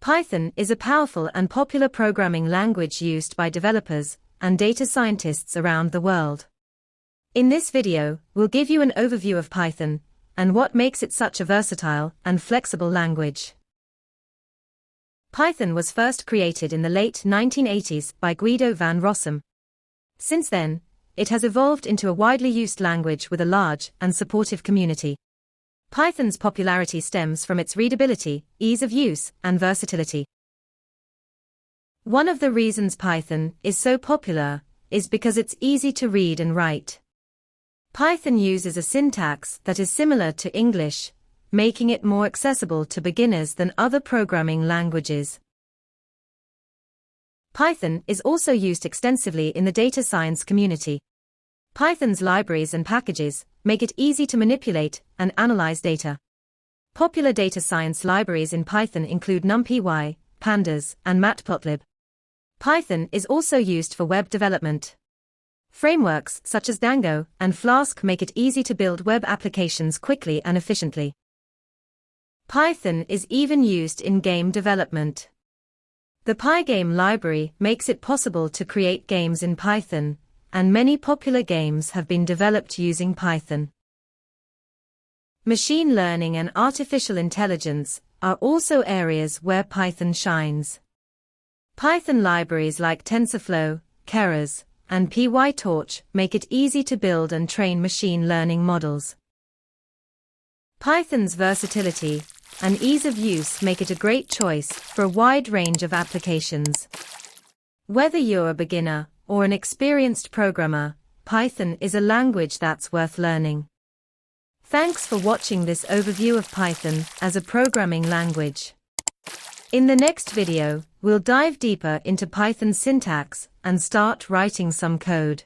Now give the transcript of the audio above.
Python is a powerful and popular programming language used by developers and data scientists around the world. In this video, we'll give you an overview of Python and what makes it such a versatile and flexible language. Python was first created in the late 1980s by Guido van Rossum. Since then, it has evolved into a widely used language with a large and supportive community. Python's popularity stems from its readability, ease of use, and versatility. One of the reasons Python is so popular is because it's easy to read and write. Python uses a syntax that is similar to English, making it more accessible to beginners than other programming languages. Python is also used extensively in the data science community. Python's libraries and packages make it easy to manipulate and analyze data. Popular data science libraries in Python include NumPy, Pandas, and Matplotlib. Python is also used for web development. Frameworks such as Django and Flask make it easy to build web applications quickly and efficiently. Python is even used in game development. The Pygame library makes it possible to create games in Python, and many popular games have been developed using Python. Machine learning and artificial intelligence are also areas where Python shines. Python libraries like TensorFlow, Keras, and PyTorch make it easy to build and train machine learning models. Python's versatility and ease of use make it a great choice for a wide range of applications. Whether you're a beginner or an experienced programmer, Python is a language that's worth learning. Thanks for watching this overview of Python as a programming language. In the next video, we'll dive deeper into Python's syntax and start writing some code.